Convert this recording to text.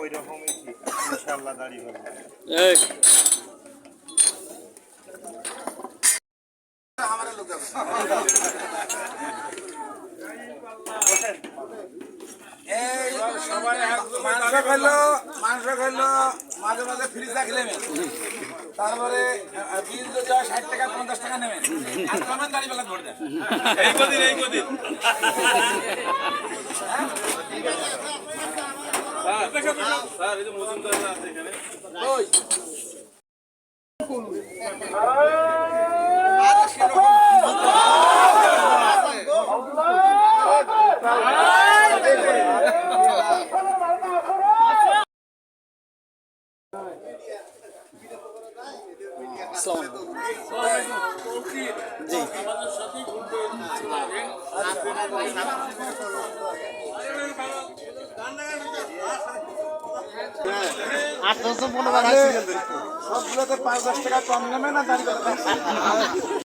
ওই রকমই ঠিক ইনশাআল্লাহ দাড়ি হবে। মাংস খাইলো মাঝে মাঝে ফ্রিজ রাখলেন, তারপরে বিল যদি 60 টাকা 50 টাকা নেবেন, আর কমেন দাঁড়িয়ে বেলা ভোট দেন। এই কদিন স্যার এই যে মজুমদার আছে এখানে ওই সবগুলোতে 5-10 টাকা কম নেবে না দাঁড়িয়ে